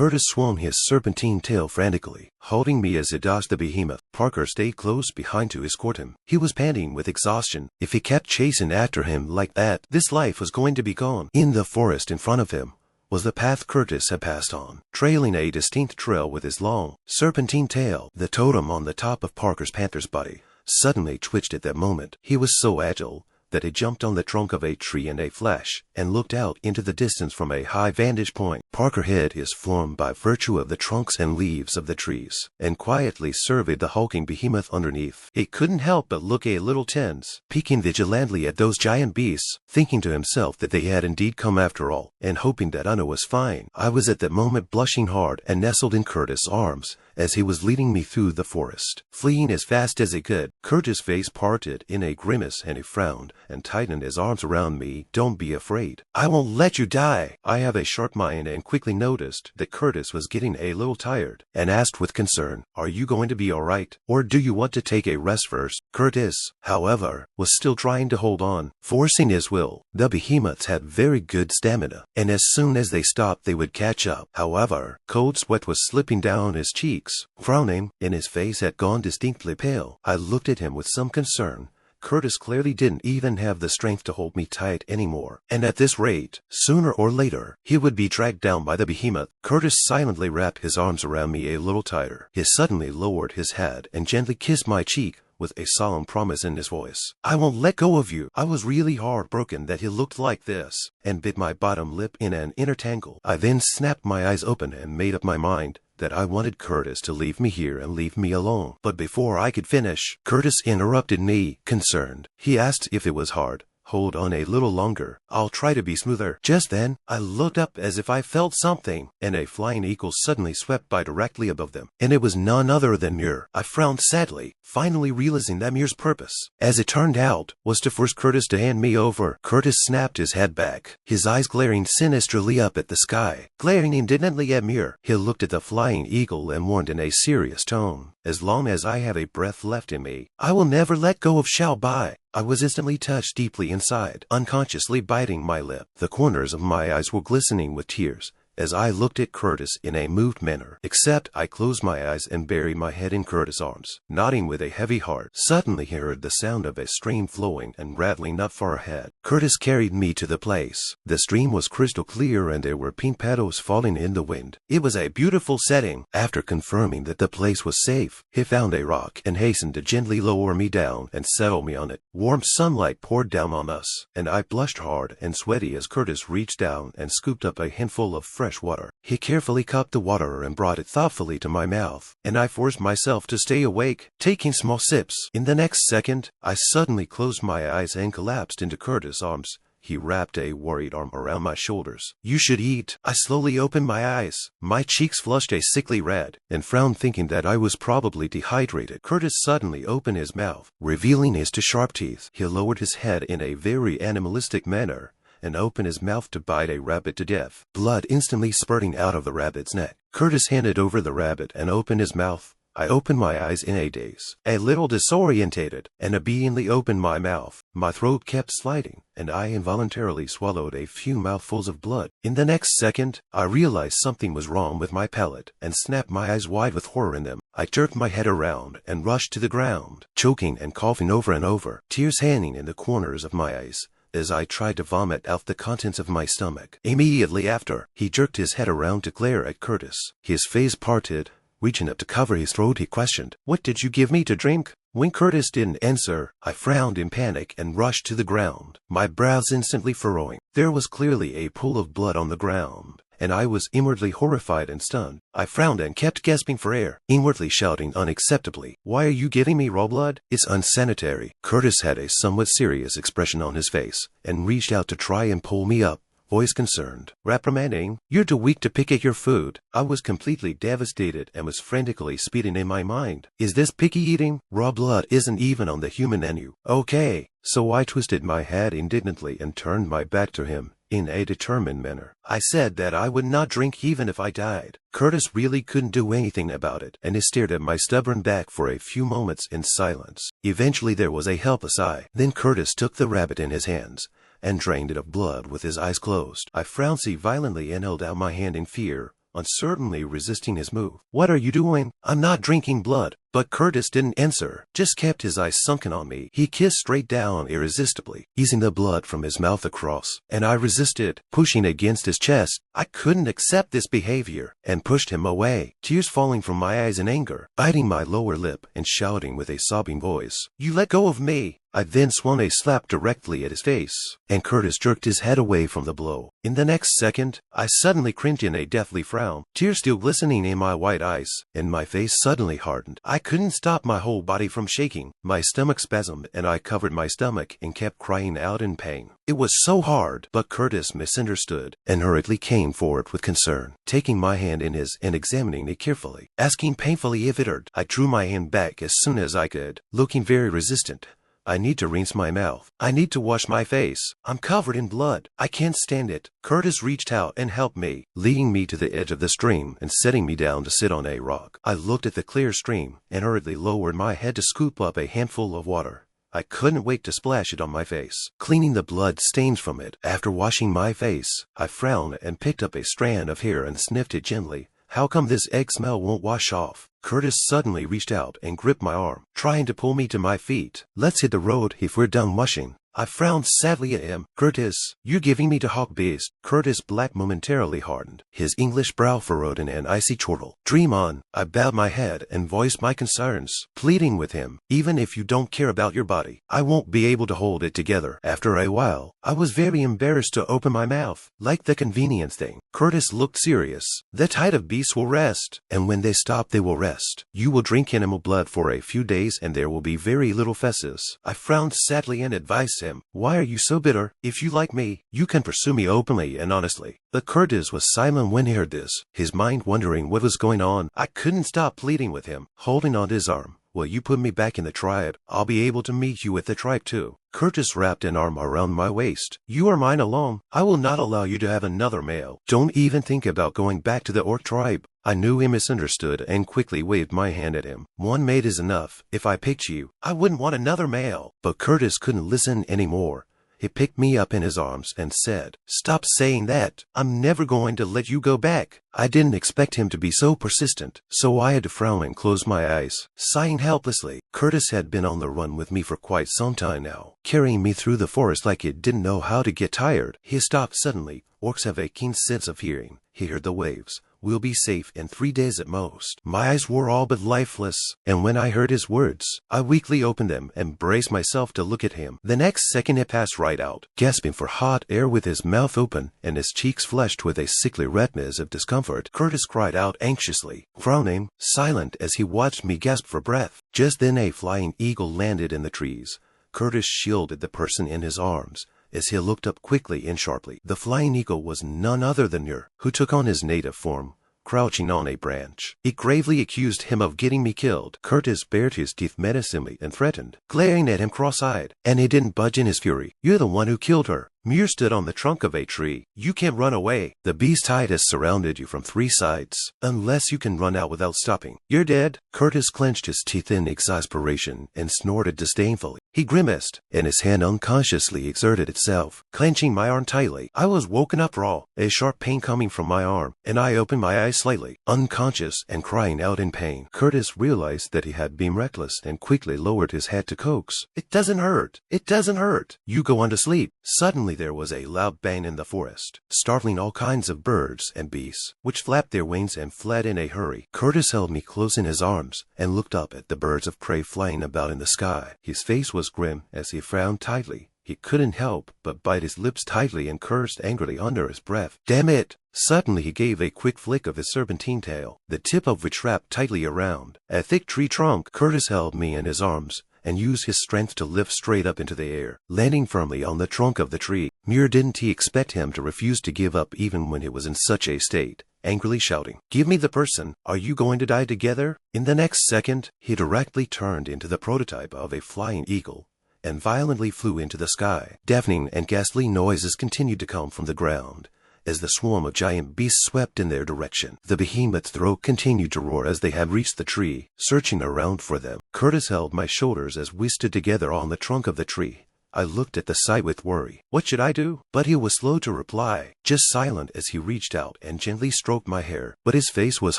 Curtis swung his serpentine tail frantically, holding me as he dodged the behemoth. Parker stayed close behind to escort him. He was panting with exhaustion. If he kept chasing after him like that, this life was going to be gone. In the forest in front of him was the path Curtis had passed on, trailing a distinct trail with his long, serpentine tail. The totem on the top of Parker's panther's body suddenly twitched at that moment. He was so agile that he jumped on the trunk of a tree in a flash and looked out into the distance from a high vantage point. Parker hid his form by virtue of the trunks and leaves of the trees, and quietly surveyed the hulking behemoth underneath. He couldn't help but look a little tense, peeking vigilantly at those giant beasts, thinking to himself that they had indeed come after all, and hoping that Anna was fine. I was at that moment blushing hard and nestled in Curtis' arms as he was leading me through the forest, fleeing as fast as he could. Curtis' face parted in a grimace and he frowned and tightened his arms around me. "Don't be afraid. I won't let you die." I have a sharp mind and quickly noticed that Curtis was getting a little tired, and asked with concern, "Are you going to be all right? Or do you want to take a rest first?" Curtis, however, was still trying to hold on, forcing his will. The behemoths had very good stamina, and as soon as they stopped they would catch up. However, cold sweat was slipping down his cheeks. Frowning, and his face had gone distinctly pale. I looked at him with some concern. Curtis clearly didn't even have the strength to hold me tight anymore, and at this rate, sooner or later, he would be dragged down by the behemoth. Curtis silently wrapped his arms around me a little tighter. He suddenly lowered his head and gently kissed my cheek, with a solemn promise in his voice. "I won't let go of you." I was really heartbroken that he looked like this, and bit my bottom lip in an inner tangle. I then snapped my eyes open and made up my mind that I wanted Curtis to leave me here and leave me alone. But before I could finish, Curtis interrupted me, concerned. He asked if it was hard. "Hold on a little longer. I'll try to be smoother." Just then, I looked up as if I felt something, and a flying eagle suddenly swept by directly above them, and it was none other than Muir. I frowned sadly, finally realizing that Muir's purpose, as it turned out, was to force Curtis to hand me over. Curtis snapped his head back, his eyes glaring sinisterly up at the sky. Glaring indignantly at Muir, he looked at the flying eagle and warned in a serious tone, "As long as I have a breath left in me, I will never let go of Bai." I was instantly touched deeply inside, unconsciously biting my lip. The corners of my eyes were glistening with tears as I looked at Curtis in a moved manner, except I closed my eyes and buried my head in Curtis' arms, nodding with a heavy heart. Suddenly he heard the sound of a stream flowing and rattling not far ahead. Curtis carried me to the place. The stream was crystal clear and there were pink petals falling in the wind. It was a beautiful setting. After confirming that the place was safe, he found a rock and hastened to gently lower me down and settle me on it. Warm sunlight poured down on us, and I blushed hard and sweaty as Curtis reached down and scooped up a handful of fresh water. He carefully cupped the water and brought it thoughtfully to my mouth, and I forced myself to stay awake, taking small sips. In the next second, I suddenly closed my eyes and collapsed into Curtis' arms. He wrapped a worried arm around my shoulders. "You should eat." I slowly opened my eyes. My cheeks flushed a sickly red, and frowned, thinking that I was probably dehydrated. Curtis suddenly opened his mouth, revealing his two sharp teeth. He lowered his head in a very animalistic manner and opened his mouth to bite a rabbit to death, blood instantly spurting out of the rabbit's neck. Curtis handed over the rabbit and opened his mouth. I opened my eyes in a daze, a little disorientated, and obediently opened my mouth. My throat kept sliding, and I involuntarily swallowed a few mouthfuls of blood. In the next second, I realized something was wrong with my palate, and snapped my eyes wide with horror in them. I jerked my head around and rushed to the ground, choking and coughing over and over, tears hanging in the corners of my eyes as I tried to vomit out the contents of my stomach. Immediately after, he jerked his head around to glare at Curtis. His face parted. Reaching up to cover his throat, he questioned, "What did you give me to drink?" When Curtis didn't answer, I frowned in panic and rushed to the ground, my brows instantly furrowing. There was clearly a pool of blood on the ground, and I was inwardly horrified and stunned. I frowned and kept gasping for air, inwardly shouting unacceptably, "Why are you giving me raw blood? It's unsanitary." Curtis had a somewhat serious expression on his face, and reached out to try and pull me up, voice concerned, reprimanding, "You're too weak to pick at your food." I was completely devastated and was frantically speeding in my mind. Is this picky eating? Raw blood isn't even on the human menu. Okay. So I twisted my head indignantly and turned my back to him in a determined manner. I said that I would not drink even if I died. Curtis really couldn't do anything about it, and he stared at my stubborn back for a few moments in silence. Eventually there was a helpless sigh. Then Curtis took the rabbit in his hands and drained it of blood with his eyes closed. I frowned violently and held out my hand in fear, uncertainly resisting his move. "What are you doing?" "I'm not drinking blood." But Curtis didn't answer, just kept his eyes sunken on me. He kissed straight down irresistibly, easing the blood from his mouth across, and I resisted, pushing against his chest. I couldn't accept this behavior, and pushed him away, tears falling from my eyes in anger, biting my lower lip and shouting with a sobbing voice, "You let go of me!" I then swung a slap directly at his face, and Curtis jerked his head away from the blow. In the next second, I suddenly cringed in a deathly frown, tears still glistening in my white eyes, and my face suddenly hardened. I couldn't stop my whole body from shaking. My stomach spasmed, and I covered my stomach and kept crying out in pain. It was so hard, but Curtis misunderstood and hurriedly came forward with concern, taking my hand in his and examining it carefully, asking painfully if it hurt. I drew my hand back as soon as I could, looking very resistant. "I need to rinse my mouth. I need to wash my face. I'm covered in blood. I can't stand it." Curtis reached out and helped me, leading me to the edge of the stream and setting me down to sit on a rock. I looked at the clear stream and hurriedly lowered my head to scoop up a handful of water. I couldn't wait to splash it on my face, cleaning the blood stains from it. After washing my face, I frowned and picked up a strand of hair and sniffed it gently. "How come this egg smell won't wash off?" Curtis suddenly reached out and gripped my arm, trying to pull me to my feet. "Let's hit the road if we're done washing." I frowned sadly at him. "Curtis, you're giving me to hawk beast." Curtis' black momentarily hardened, his English brow furrowed in an icy chortle. "Dream on." I bowed my head and voiced my concerns, pleading with him, "Even if you don't care about your body, I won't be able to hold it together." After a while, I was very embarrassed to open my mouth, like the convenience thing. Curtis looked serious. "The tide of beasts will rest, and when they stop they will rest. You will drink animal blood for a few days and there will be very little fesses." I frowned sadly and advised him, "Why are you so bitter? If you like me, you can pursue me openly and honestly." But Curtis was silent when he heard this, his mind wondering what was going on. I couldn't stop pleading with him, holding on to his arm. "Will you put me back in the tribe? I'll be able to meet you with the tribe too." Curtis wrapped an arm around my waist. "You are mine alone. I will not allow you to have another male. Don't even think about going back to the orc tribe." I knew he misunderstood and quickly waved my hand at him. "One mate is enough. If I picked you, I wouldn't want another male." But Curtis couldn't listen anymore. He picked me up in his arms and said, "Stop saying that. I'm never going to let you go back." I didn't expect him to be so persistent, so I had to frown and close my eyes, sighing helplessly. Curtis had been on the run with me for quite some time now, carrying me through the forest like it didn't know how to get tired. He stopped suddenly. Orcs have a keen sense of hearing. He heard the waves. "We'll be safe in 3 days at most." My eyes were all but lifeless, and when I heard his words, I weakly opened them and braced myself to look at him. The next second he passed right out, gasping for hot air with his mouth open and his cheeks flushed with a sickly redness of discomfort. Curtis cried out anxiously, frowning, silent as he watched me gasp for breath. Just then a flying eagle landed in the trees. Curtis shielded the person in his arms as he looked up quickly and sharply. The flying eagle was none other than Nur, who took on his native form, crouching on a branch. It gravely accused him of getting me killed. Curtis bared his teeth menacingly and threatened, glaring at him cross-eyed, and he didn't budge in his fury. "You're the one who killed her." Muir stood on the trunk of a tree. "You can't run away. The beast tide has surrounded you from 3 sides. Unless you can run out without stopping, you're dead." Curtis clenched his teeth in exasperation and snorted disdainfully. He grimaced, and his hand unconsciously exerted itself, clenching my arm tightly. I was woken up raw, a sharp pain coming from my arm, and I opened my eyes slightly, unconscious and crying out in pain. Curtis realized that he had been reckless and quickly lowered his head to coax. "It doesn't hurt. It doesn't hurt. You go on to sleep." Suddenly there was a loud bang in the forest, startling all kinds of birds and beasts, which flapped their wings and fled in a hurry. Curtis held me close in his arms and looked up at the birds of prey flying about in the sky. His face was grim as he frowned tightly. He couldn't help but bite his lips tightly and cursed angrily under his breath. "Damn it!" Suddenly he gave a quick flick of his serpentine tail, the tip of which wrapped tightly around a thick tree trunk. Curtis held me in his arms and used his strength to lift straight up into the air, landing firmly on the trunk of the tree. Muir didn't he expect him to refuse to give up even when he was in such a state, angrily shouting, "Give me the person. Are you going to die together?" In the next second, he directly turned into the prototype of a flying eagle and violently flew into the sky. Deafening and ghastly noises continued to come from the ground as the swarm of giant beasts swept in their direction. The behemoth's throat continued to roar as they had reached the tree, searching around for them. Curtis held my shoulders as we stood together on the trunk of the tree, I looked at the sight with worry. What should I do? But he was slow to reply, just silent as he reached out and gently stroked my hair. But his face was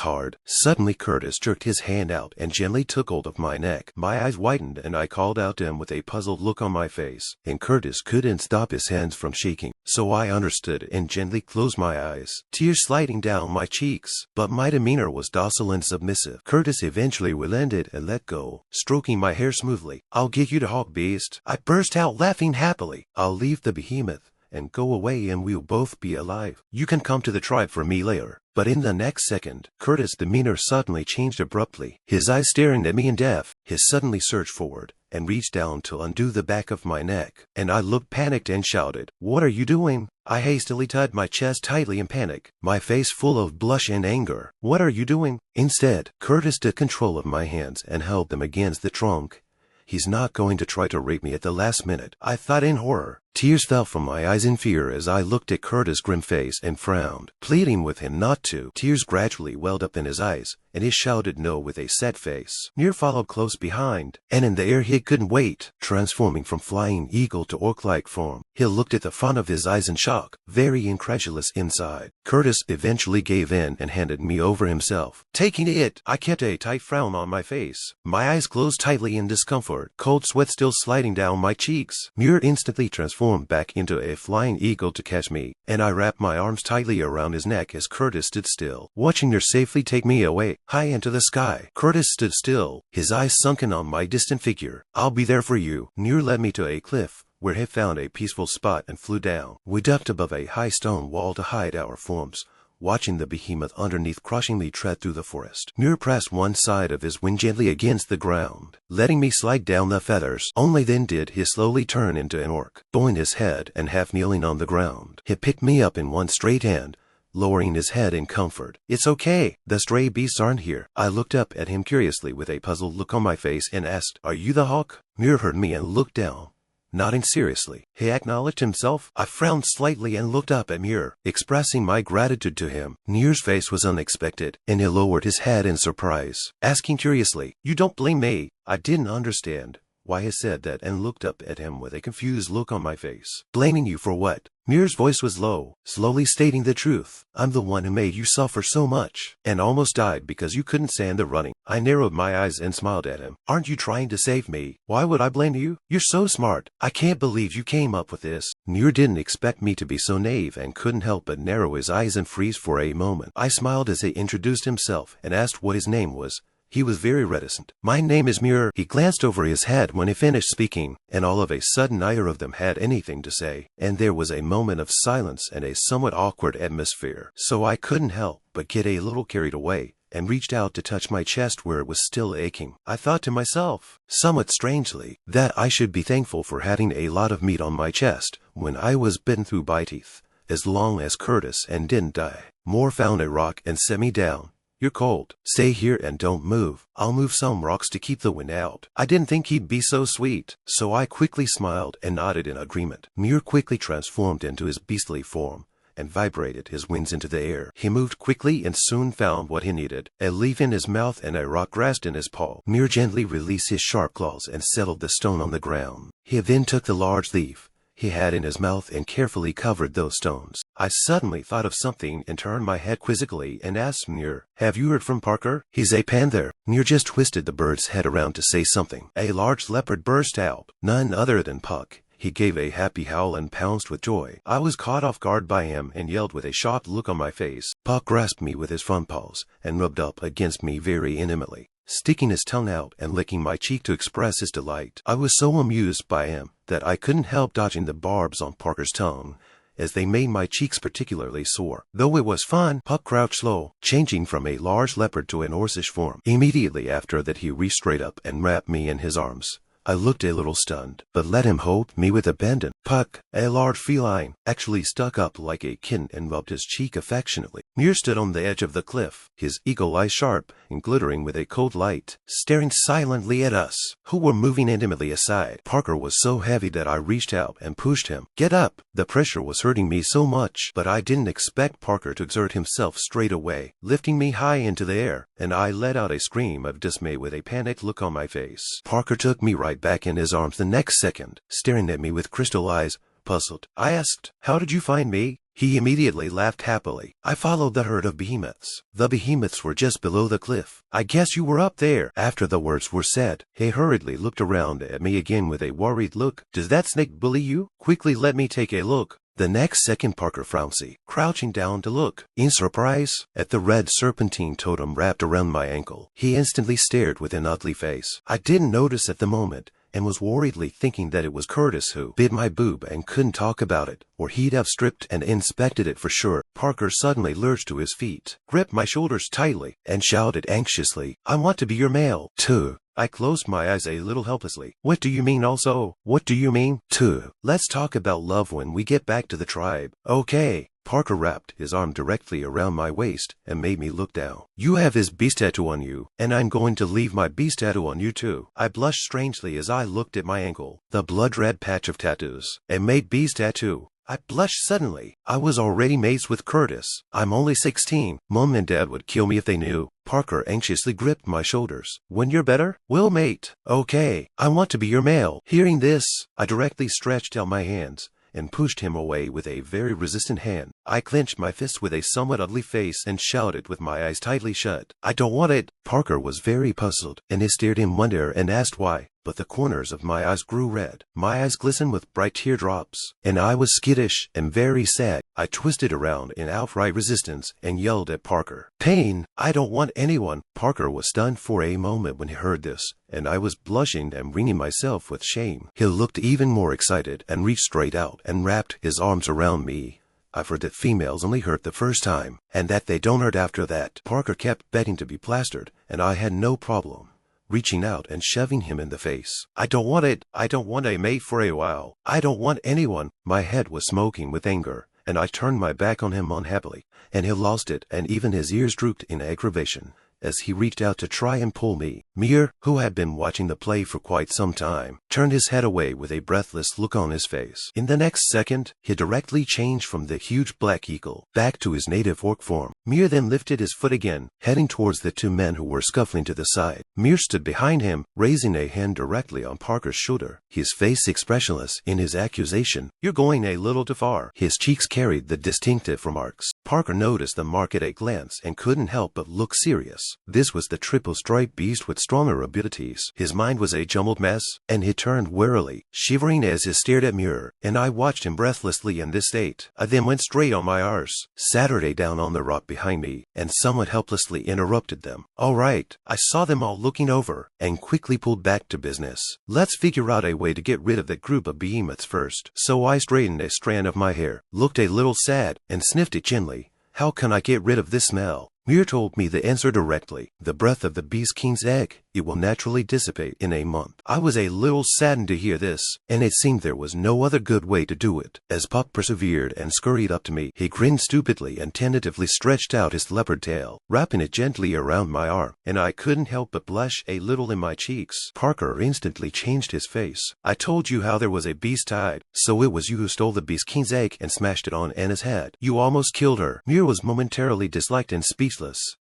hard. Suddenly Curtis jerked his hand out and gently took hold of my neck. My eyes widened and I called out to him with a puzzled look on my face. And Curtis couldn't stop his hands from shaking. So I understood and gently closed my eyes, tears sliding down my cheeks. But my demeanor was docile and submissive. Curtis eventually relented and let go, stroking my hair smoothly. I'll get you to Hawk, beast. I burst out laughing happily. I'll leave the behemoth and go away and we'll both be alive. You can come to the tribe for me later. But in the next second, Curtis' demeanor suddenly changed abruptly. His eyes staring at me in death, he suddenly surged forward and reached down to undo the back of my neck. And I looked panicked and shouted, "What are you doing?" I hastily tied my chest tightly in panic, my face full of blush and anger. "What are you doing?" Instead, Curtis took control of my hands and held them against the trunk. He's not going to try to rape me at the last minute, I thought in horror. Tears fell from my eyes in fear as I looked at Curtis' grim face and frowned, pleading with him not to. Tears gradually welled up in his eyes, and he shouted no with a set face. Muir followed close behind, and in the air he couldn't wait, transforming from flying eagle to orc-like form. He looked at the front of his eyes in shock, very incredulous inside. Curtis eventually gave in and handed me over himself. Taking it, I kept a tight frown on my face, my eyes closed tightly in discomfort, cold sweat still sliding down my cheeks. Muir instantly transformed back into a flying eagle to catch me, and I wrapped my arms tightly around his neck as Curtis stood still, watching her safely take me away, high into the sky. Curtis stood still, his eyes sunken on my distant figure. "I'll be there for you." Muir led me to a cliff, where he found a peaceful spot and flew down. We ducked above a high stone wall to hide our forms, watching the behemoth underneath crushingly tread through the forest. Muir pressed one side of his wing gently against the ground, letting me slide down the feathers. Only then did he slowly turn into an orc, bowing his head and half kneeling on the ground. He picked me up in one straight hand, lowering his head in comfort. "It's okay. The stray beasts aren't here." I looked up at him curiously with a puzzled look on my face and asked, "Are you the hawk?" Muir heard me and looked down, nodding seriously. He acknowledged himself. I frowned slightly and looked up at Muir, expressing my gratitude to him. Muir's face was unexpected, and he lowered his head in surprise, asking curiously, "You don't blame me?" I didn't understand why he said that and looked up at him with a confused look on my face. "Blaming you for what?" Muir's voice was low, slowly stating the truth. "I'm the one who made you suffer so much, and almost died because you couldn't stand the running." I narrowed my eyes and smiled at him. "Aren't you trying to save me? Why would I blame you? You're so smart. I can't believe you came up with this." Muir didn't expect me to be so naive and couldn't help but narrow his eyes and freeze for a moment. I smiled as he introduced himself and asked what his name was. He was very reticent. "My name is Muir." He glanced over his head when he finished speaking, and all of a sudden neither of them had anything to say, and there was a moment of silence and a somewhat awkward atmosphere. So I couldn't help but get a little carried away, and reached out to touch my chest where it was still aching. I thought to myself, somewhat strangely, that I should be thankful for having a lot of meat on my chest when I was bitten through by teeth, as long as Curtis and didn't die. Moore found a rock and set me down. "You're cold. Stay here and don't move. I'll move some rocks to keep the wind out." I didn't think he'd be so sweet, so I quickly smiled and nodded in agreement. Muir quickly transformed into his beastly form and vibrated his wings into the air. He moved quickly and soon found what he needed, a leaf in his mouth and a rock grasped in his paw. Muir gently released his sharp claws and settled the stone on the ground. He then took the large leaf he had in his mouth and carefully covered those stones. I suddenly thought of something and turned my head quizzically and asked Muir, "Have you heard from Parker? He's a panther." Muir just twisted the bird's head around to say something. A large leopard burst out, none other than Puck. He gave a happy howl and pounced with joy. I was caught off guard by him and yelled with a shocked look on my face. Puck grasped me with his front paws and rubbed up against me very intimately, sticking his tongue out and licking my cheek to express his delight. I was so amused by him that I couldn't help dodging the barbs on Parker's tongue, as they made my cheeks particularly sore. Though it was fun, Puck crouched low, changing from a large leopard to an orcish form. Immediately after that he reached straight up and wrapped me in his arms. I looked a little stunned, but let him hold me with abandon. Puck, a large feline, actually stuck up like a kitten and rubbed his cheek affectionately. Muir stood on the edge of the cliff, his eagle eyes sharp and glittering with a cold light, staring silently at us, who were moving intimately aside. Parker was so heavy that I reached out and pushed him. "Get up!" The pressure was hurting me so much, but I didn't expect Parker to exert himself straight away, lifting me high into the air, and I let out a scream of dismay with a panicked look on my face. Parker took me right right back in his arms the next second, staring at me with crystal eyes, puzzled. I asked, "How did you find me?" He immediately laughed happily. "I followed the herd of behemoths. The behemoths were just below the cliff. I guess you were up there." After the words were said, he hurriedly looked around at me again with a worried look. "Does that snake bully you? Quickly let me take a look." The next second, Parker frowned, crouching down to look, in surprise, at the red serpentine totem wrapped around my ankle. He instantly stared with an ugly face. I didn't notice at the moment, and was worriedly thinking that it was Curtis who bit my boob and couldn't talk about it, or he'd have stripped and inspected it for sure. Parker suddenly lurched to his feet, gripped my shoulders tightly, and shouted anxiously, "I want to be your male, too." I closed my eyes a little helplessly. "What do you mean also? What do you mean, too? Let's talk about love when we get back to the tribe." "Okay." Parker wrapped his arm directly around my waist and made me look down. "You have his beast tattoo on you, and I'm going to leave my beast tattoo on you too." I blushed strangely as I looked at my ankle, the blood-red patch of tattoos. "A made beast tattoo." I blushed suddenly. I was already mates with Curtis. I'm only 16. Mom and Dad would kill me if they knew. Parker anxiously gripped my shoulders. "When you're better, we'll mate." "Okay, I want to be your male." Hearing this, I directly stretched out my hands and pushed him away with a very resistant hand. I clenched my fist with a somewhat ugly face and shouted with my eyes tightly shut, "I don't want it." Parker was very puzzled, and he stared in wonder and asked why, but the corners of my eyes grew red. My eyes glistened with bright teardrops, and I was skittish and very sad. I twisted around in outright resistance and yelled at Parker, "Pain! I don't want anyone." Parker was stunned for a moment when he heard this, and I was blushing and wringing myself with shame. He looked even more excited and reached straight out and wrapped his arms around me. "I've heard that females only hurt the first time, and that they don't hurt after that." Parker kept begging to be plastered, and I had no problem reaching out and shoving him in the face. "I don't want it. I don't want a mate for a while. I don't want anyone." My head was smoking with anger, and I turned my back on him unhappily, and he lost it, and even his ears drooped in aggravation as he reached out to try and pull me. Mir, who had been watching the play for quite some time, turned his head away with a breathless look on his face. In the next second, he directly changed from the huge black eagle back to his native orc form. Mir then lifted his foot again, heading towards the two men who were scuffling to the side. Mir stood behind him, raising a hand directly on Parker's shoulder, his face expressionless in his accusation. "You're going a little too far." His cheeks carried the distinctive remarks. Parker noticed the mark at a glance and couldn't help but look serious. This was the triple-striped beast with stronger abilities. His mind was a jumbled mess, and he turned warily, shivering as he stared at Muir, and I watched him breathlessly in this state. I then went straight on my arse, Saturday down on the rock behind me, and somewhat helplessly interrupted them. "All right." I saw them all looking over, and quickly pulled back to business. "Let's figure out a way to get rid of that group of behemoths first." So I straightened a strand of my hair, looked a little sad, and sniffed it gently. "How can I get rid of this smell?" Muir told me the answer directly. "The breath of the beast king's egg. It will naturally dissipate in a month." I was a little saddened to hear this, and it seemed there was no other good way to do it. As Puck persevered and scurried up to me, he grinned stupidly and tentatively stretched out his leopard tail, wrapping it gently around my arm, and I couldn't help but blush a little in my cheeks. Parker instantly changed his face. "I told you how there was a beast tied. So it was you who stole the beast king's egg and smashed it on Anna's head. You almost killed her." Muir was momentarily disliked and speechless.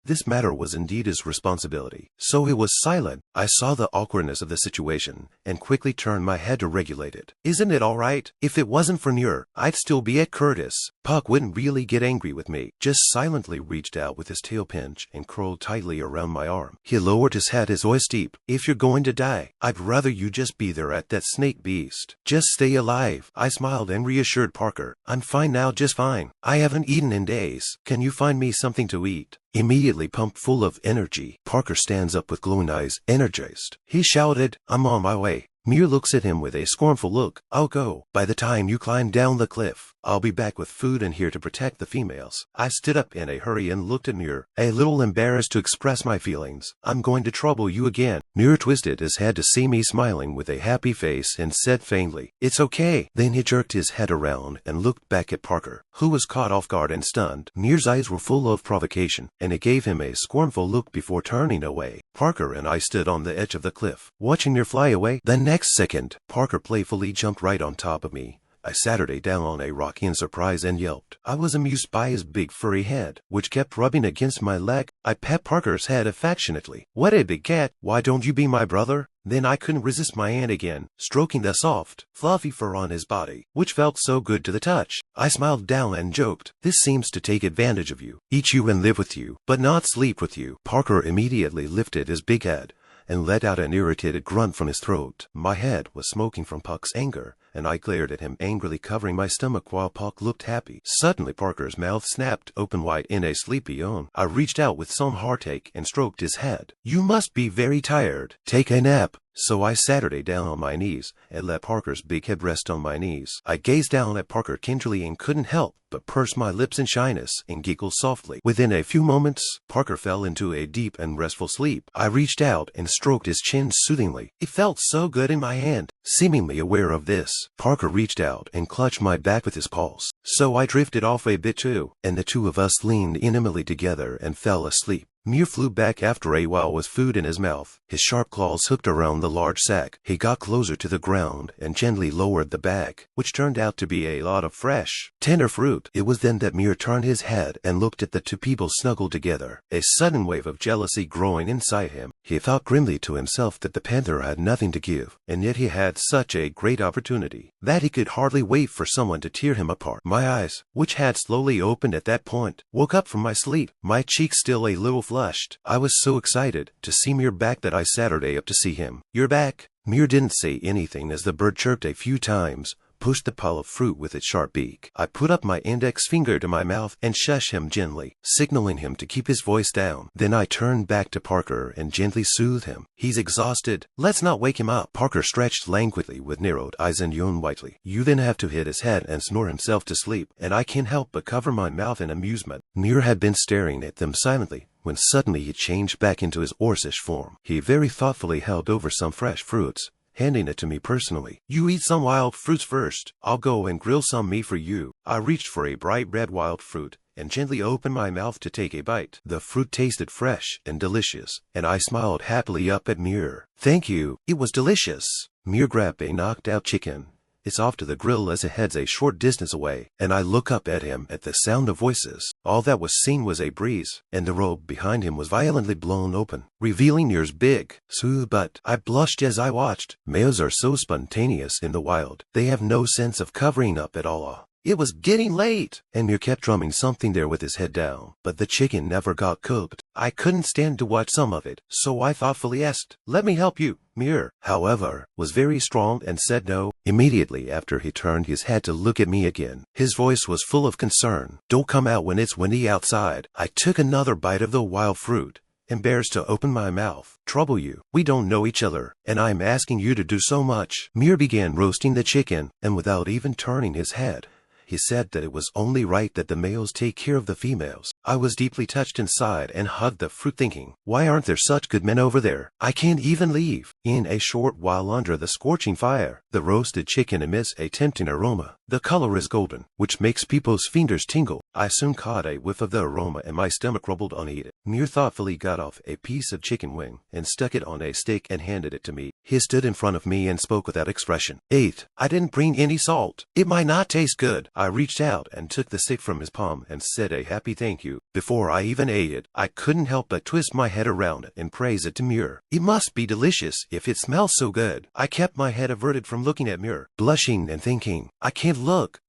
This matter was indeed his responsibility, so he was silent. I saw the awkwardness of the situation and quickly turned my head to regulate it. "Isn't it all right? If it wasn't for Muir, I'd still be at Curtis." Puck wouldn't really get angry with me, just silently reached out with his tail pinch and curled tightly around my arm. He lowered his head his voice deep. "If you're going to die, I'd rather you just be there at that snake beast. Just stay alive." I smiled and reassured Parker, "I'm fine now, just fine. I haven't eaten in days. Can you find me something to eat?" Immediately pumped full of energy, Parker stands up with glowing eyes, energized. He shouted, "I'm on my way." Muir looks at him with a scornful look. "I'll go. By the time you climb down the cliff, I'll be back with food and here to protect the females." I stood up in a hurry and looked at Muir, a little embarrassed to express my feelings. "I'm going to trouble you again." Muir twisted his head to see me smiling with a happy face and said faintly, "It's okay." Then he jerked his head around and looked back at Parker, who was caught off guard and stunned. Muir's eyes were full of provocation, and it gave him a scornful look before turning away. Parker and I stood on the edge of the cliff, watching Muir fly away. The next second, Parker playfully jumped right on top of me, I Saturday down on a rock in surprise and yelped. I was amused by his big furry head, which kept rubbing against my leg. I pat Parker's head affectionately. "What a big cat! Why don't you be my brother?" Then I couldn't resist my hand again, stroking the soft, fluffy fur on his body, which felt so good to the touch. I smiled down and joked, "This seems to take advantage of you, eat you and live with you, but not sleep with you." Parker immediately lifted his big head and let out an irritated grunt from his throat. My head was smoking from Puck's anger, and I glared at him angrily, covering my stomach while Puck looked happy. Suddenly Parker's mouth snapped open wide in a sleepy yawn. I reached out with some heartache and stroked his head. "You must be very tired. Take a nap." So I Saturday down on my knees and let Parker's big head rest on my knees. I gazed down at Parker kindly and couldn't help but purse my lips in shyness and giggle softly. Within a few moments, Parker fell into a deep and restful sleep. I reached out and stroked his chin soothingly. It felt so good in my hand. Seemingly aware of this, Parker reached out and clutched my back with his paws. So I drifted off a bit too, and the two of us leaned intimately together and fell asleep. Muir flew back after a while with food in his mouth, his sharp claws hooked around the large sack. He got closer to the ground and gently lowered the bag, which turned out to be a lot of fresh, tender fruit. It was then that Muir turned his head and looked at the two people snuggled together, a sudden wave of jealousy growing inside him. He thought grimly to himself that the panther had nothing to give, and yet he had such a great opportunity that he could hardly wait for someone to tear him apart. My eyes, which had slowly opened at that point, woke up from my sleep, my cheeks still a little flushed. I was so excited to see Muir back that I Saturday up to see him. "You're back." Muir didn't say anything as the bird chirped a few times, pushed the pile of fruit with its sharp beak. I put up my index finger to my mouth and shushed him gently, signaling him to keep his voice down. Then I turned back to Parker and gently soothed him. "He's exhausted. Let's not wake him up." Parker stretched languidly with narrowed eyes and yawned whitely. "You then have to hit his head and snore himself to sleep," and I can't help but cover my mouth in amusement. Muir had been staring at them silently when suddenly he changed back into his orcish form. He very thoughtfully held over some fresh fruits, handing it to me personally. "You eat some wild fruits first. I'll go and grill some meat for you." I reached for a bright red wild fruit and gently opened my mouth to take a bite. The fruit tasted fresh and delicious, and I smiled happily up at Muir. "Thank you. It was delicious." Muir grabbed a knocked-out chicken. It's off to the grill as it heads a short distance away, and I look up at him at the sound of voices. All that was seen was a breeze, and the robe behind him was violently blown open, revealing Muir's big, smooth butt. I blushed as I watched. Males are so spontaneous in the wild. They have no sense of covering up at all. It was getting late, and Muir kept drumming something there with his head down, but the chicken never got cooked. I couldn't stand to watch some of it, so I thoughtfully asked, "Let me help you." Muir, however, was very strong and said no. Immediately after he turned his head to look at me again, his voice was full of concern. "Don't come out when it's windy outside." I took another bite of the wild fruit, embarrassed to open my mouth. "Trouble you. We don't know each other, and I'm asking you to do so much." Muir began roasting the chicken, and without even turning his head, he said that it was only right that the males take care of the females. I was deeply touched inside and hugged the fruit thinking, why aren't there such good men over there? I can't even leave. In a short while under the scorching fire, the roasted chicken emits a tempting aroma. The color is golden, which makes people's fingers tingle. I soon caught a whiff of the aroma and my stomach rumbled uneaten. Muir thoughtfully got off a piece of chicken wing and stuck it on a stick and handed it to me. He stood in front of me and spoke without expression. "Eighth, I didn't bring any salt. It might not taste good." I reached out and took the stick from his palm and said a happy thank you. Before I even ate it, I couldn't help but twist my head around it and praise it to Muir. "It must be delicious if it smells so good." I kept my head averted from looking at Muir, blushing and thinking, I can't look.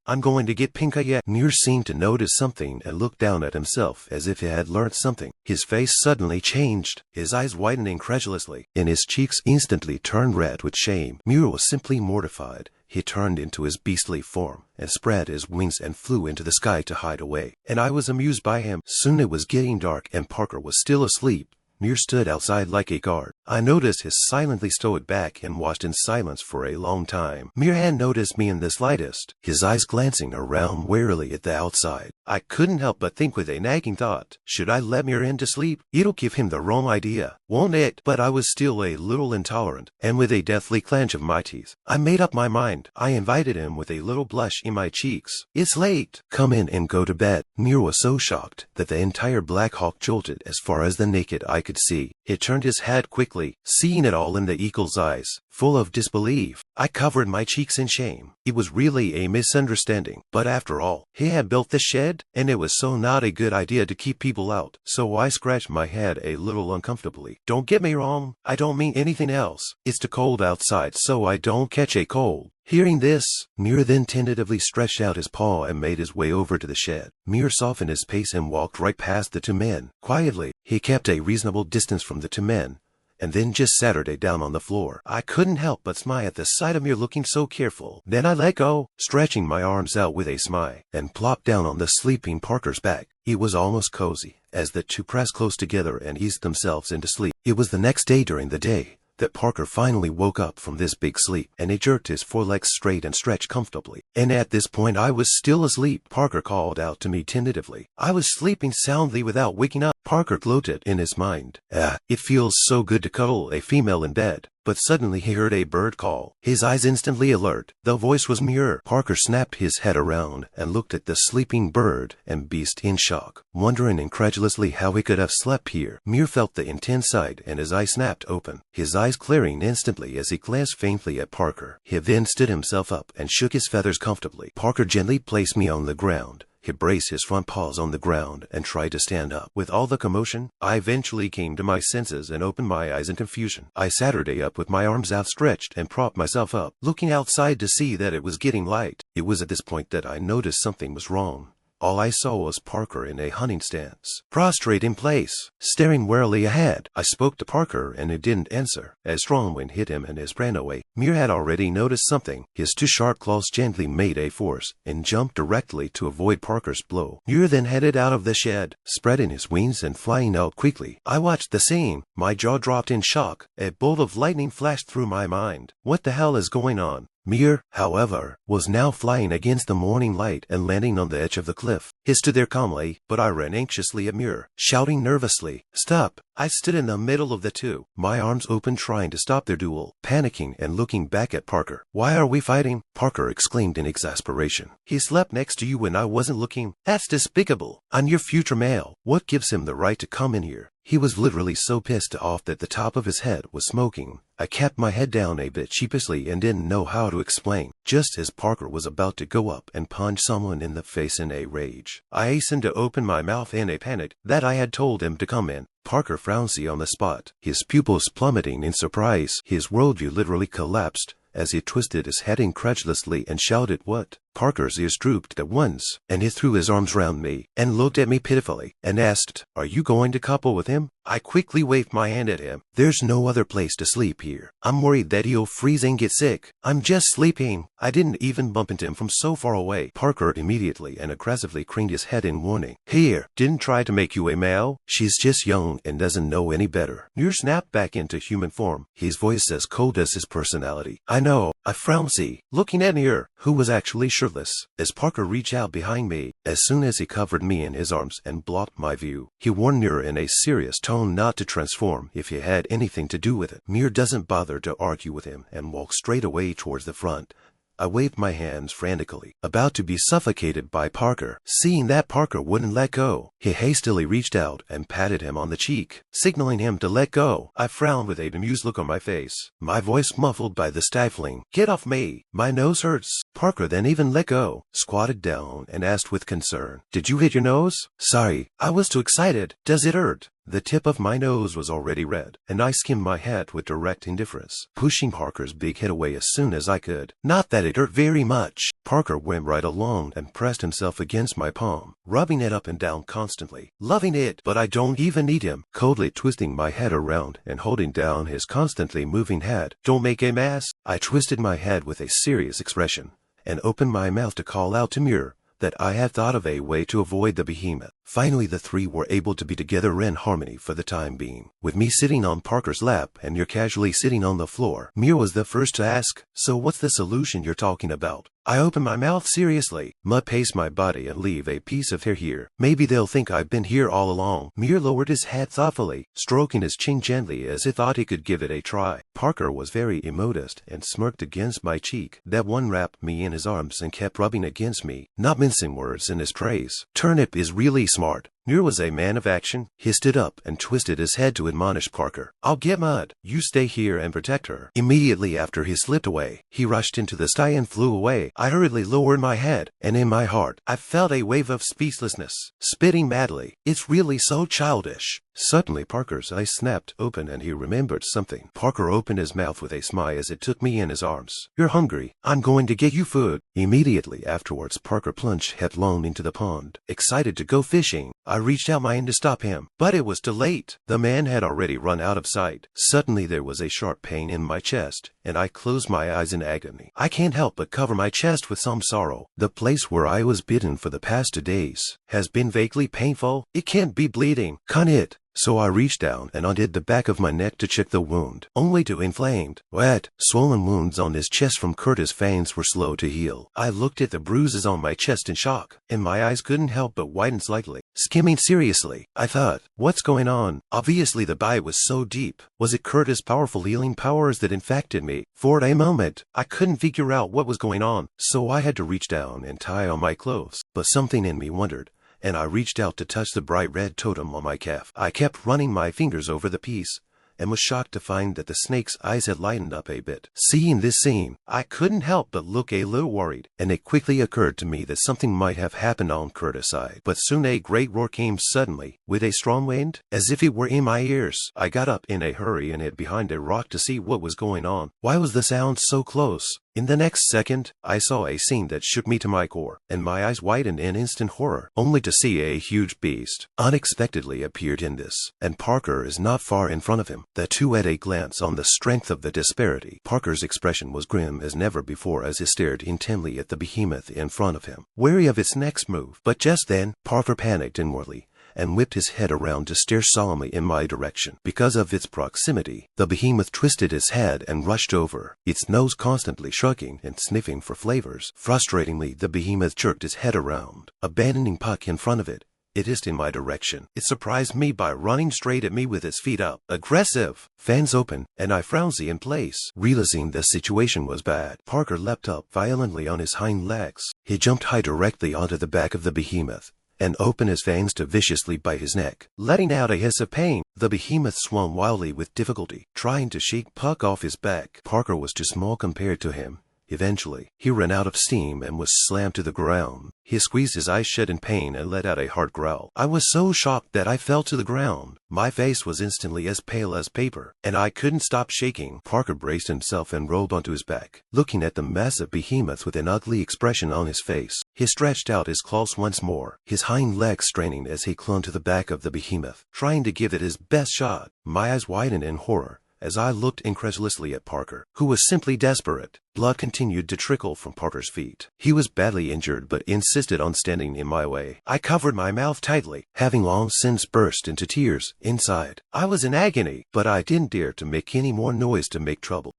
I'm going to get pink eye yet." Muir seemed to notice something and looked down at himself as if he had learned something. His face suddenly changed. His eyes widened incredulously, and his cheeks instantly turned red with shame. Muir was simply mortified. He turned into his beastly form and spread his wings and flew into the sky to hide away. And I was amused by him. Soon it was getting dark and Parker was still asleep. Muir stood outside like a guard. I noticed his silently stoic back and watched in silence for a long time. Muir hadn't noticed me in the slightest, his eyes glancing around warily at the outside. I couldn't help but think with a nagging thought, should I let Muir in to sleep? It'll give him the wrong idea, won't it? But I was still a little intolerant, and with a deathly clench of my teeth, I made up my mind. I invited him with a little blush in my cheeks. "It's late. Come in and go to bed." Muir was so shocked that the entire Black Hawk jolted as far as the naked eye could see. He turned his head quickly quickly, seeing it all in the eagle's eyes, full of disbelief. I covered my cheeks in shame. It was really a misunderstanding, but after all, he had built the shed, and it was so not a good idea to keep people out, so I scratched my head a little uncomfortably. Don't get me wrong, I don't mean anything else. It's too cold outside so I don't catch a cold. Hearing this, Mir then tentatively stretched out his paw and made his way over to the shed. Mir softened his pace and walked right past the two men. Quietly, he kept a reasonable distance from the two men, and then just sat her down on the floor. I couldn't help but smile at the sight of Mir looking so careful. Then I let go, stretching my arms out with a smile, and plopped down on the sleeping Parker's back. It was almost cozy, as the two pressed close together and eased themselves into sleep. It was the next day during the day that Parker finally woke up from this big sleep, and he jerked his forelegs straight and stretched comfortably. And at this point I was still asleep. Parker called out to me tentatively. I was sleeping soundly without waking up. Parker gloated in his mind. It feels so good to cuddle a female in bed. But suddenly he heard a bird call. His eyes instantly alert. The voice was Mir. Parker snapped his head around and looked at the sleeping bird and beast in shock, wondering incredulously how he could have slept here. Mir felt the intense sight and his eyes snapped open, his eyes clearing instantly as he glanced faintly at Parker. He then stood himself up and shook his feathers comfortably. Parker gently placed me on the ground. He braced his front paws on the ground and tried to stand up. With all the commotion, I eventually came to my senses and opened my eyes in confusion. I sat her up with my arms outstretched and propped myself up, looking outside to see that it was getting light. It was at this point that I noticed something was wrong. All I saw was Parker in a hunting stance, prostrate in place, staring warily ahead. I spoke to Parker and he didn't answer. As strong wind hit him and his ran away. Mir had already noticed something. His two sharp claws gently made a force and jumped directly to avoid Parker's blow. Mir then headed out of the shed, spreading his wings and flying out quickly. I watched the scene. My jaw dropped in shock. A bolt of lightning flashed through my mind. What the hell is going on? Mir, however, was now flying against the morning light and landing on the edge of the cliff. He stood there calmly, but I ran anxiously at Mir, shouting nervously, "Stop!" I stood in the middle of the two, my arms open trying to stop their duel, panicking and looking back at Parker. "Why are we fighting?" Parker exclaimed in exasperation. "He slept next to you when I wasn't looking. That's despicable. I'm your future male. What gives him the right to come in here?" He was literally so pissed off that the top of his head was smoking. I kept my head down a bit sheepishly and didn't know how to explain. Just as Parker was about to go up and punch someone in the face in a rage, I hastened to open my mouth in a panic that I had told him to come in. Parker frowned on the spot, his pupils plummeting in surprise. His worldview literally collapsed as he twisted his head incredulously and shouted, "What?" Parker's ears drooped at once, and he threw his arms round me and looked at me pitifully and asked, "Are you going to couple with him?" I quickly waved my hand at him. "There's no other place to sleep here. I'm worried that he'll freeze and get sick. I'm just sleeping." I didn't even bump into him from so far away. Parker immediately and aggressively craned his head in warning. "Here, didn't try to make you a male. She's just young and doesn't know any better." Mir snapped back into human form, his voice as cold as his personality. "I know." I frowned, looking at Mir, who was actually shirtless, as Parker reached out behind me. As soon as he covered me in his arms and blocked my view, he warned Mir in a serious tone not to transform if he had anything to do with it. Mir doesn't bother to argue with him and walked straight away towards the front. I waved my hands frantically, about to be suffocated by Parker. Seeing that Parker wouldn't let go, he hastily reached out and patted him on the cheek, signaling him to let go. I frowned with a bemused look on my face, my voice muffled by the stifling, "Get off me! My nose hurts." Parker then even let go, squatted down, and asked with concern, "Did you hit your nose?" "Sorry, I was too excited." "Does it hurt?" The tip of my nose was already red, and I skimmed my head with direct indifference, pushing Parker's big head away as soon as I could. "Not that it hurt very much." Parker went right along and pressed himself against my palm, rubbing it up and down constantly, loving it. But I don't even need him, coldly twisting my head around and holding down his constantly moving head. "Don't make a mess." I twisted my head with a serious expression and opened my mouth to call out to Mir that I had thought of a way to avoid the behemoth. Finally, the three were able to be together in harmony for the time being. With me sitting on Parker's lap and Mir casually sitting on the floor, Mir was the first to ask, "So what's the solution you're talking about?" I opened my mouth seriously. "Mud paste my body and leave a piece of hair here. Maybe they'll think I've been here all along." Mir lowered his head thoughtfully, stroking his chin gently as he thought he could give it a try. Parker was very immodest and smirked against my cheek. That one wrapped me in his arms and kept rubbing against me, not mincing words in his praise. "Turnip is really smart. Muir was a man of action. He stood up and twisted his head to admonish Parker. "I'll get Mud. You stay here and protect her." Immediately after he slipped away, he rushed into the sty and flew away. I hurriedly lowered my head, and in my heart, I felt a wave of speechlessness. Spitting madly, "It's really so childish." Suddenly Parker's eyes snapped open and he remembered something. Parker opened his mouth with a smile as it took me in his arms. "You're hungry. I'm going to get you food." Immediately afterwards, Parker plunged headlong into the pond. Excited to go fishing, I reached out my hand to stop him, but it was too late. The man had already run out of sight. Suddenly there was a sharp pain in my chest, and I closed my eyes in agony. I can't help but cover my chest with some sorrow. The place where I was bitten for the past 2 days has been vaguely painful. It can't be bleeding, can it? So I reached down and undid the back of my neck to check the wound, only to inflamed, wet, swollen wounds on his chest from Curtis' fangs were slow to heal. I looked at the bruises on my chest in shock, and my eyes couldn't help but widen slightly. Skimming seriously, I thought, what's going on? Obviously the bite was so deep. Was it Curtis' powerful healing powers that infected me? For a moment, I couldn't figure out what was going on, so I had to reach down and tie on my clothes. But something in me wondered, and I reached out to touch the bright red totem on my calf. I kept running my fingers over the piece, and was shocked to find that the snake's eyes had lightened up a bit. Seeing this scene, I couldn't help but look a little worried, and it quickly occurred to me that something might have happened on Curtis' side. But soon a great roar came suddenly, with a strong wind, as if it were in my ears. I got up in a hurry and hid behind a rock to see what was going on. Why was the sound so close? In the next second, I saw a scene that shook me to my core, and my eyes widened in instant horror, only to see a huge beast unexpectedly appeared in this, and Parker is not far in front of him. The two had a glance on the strength of the disparity. Parker's expression was grim as never before as he stared intently at the behemoth in front of him, wary of its next move. But just then, Parker panicked inwardly and whipped his head around to stare solemnly in my direction. Because of its proximity, the behemoth twisted its head and rushed over, its nose constantly shrugging and sniffing for flavors. Frustratingly, the behemoth jerked its head around, abandoning Puck in front of it. It hissed in my direction. It surprised me by running straight at me with its feet up. Aggressive! Fangs open, and I frowned in place. Realizing the situation was bad, Parker leapt up violently on his hind legs. He jumped high directly onto the back of the behemoth, and opened his fangs to viciously bite his neck. Letting out a hiss of pain, the behemoth swung wildly with difficulty, trying to shake Puck off his back. Parker was too small compared to him. Eventually, he ran out of steam and was slammed to the ground. He squeezed his eyes shut in pain and let out a hard growl. I was so shocked that I fell to the ground. My face was instantly as pale as paper, and I couldn't stop shaking. Parker braced himself and rolled onto his back, looking at the massive behemoth with an ugly expression on his face. He stretched out his claws once more, his hind legs straining as he clung to the back of the behemoth, trying to give it his best shot. My eyes widened in horror as I looked incredulously at Parker, who was simply desperate. Blood continued to trickle from Parker's feet. He was badly injured but insisted on standing in my way. I covered my mouth tightly, having long since burst into tears inside. I was in agony, but I didn't dare to make any more noise to make trouble.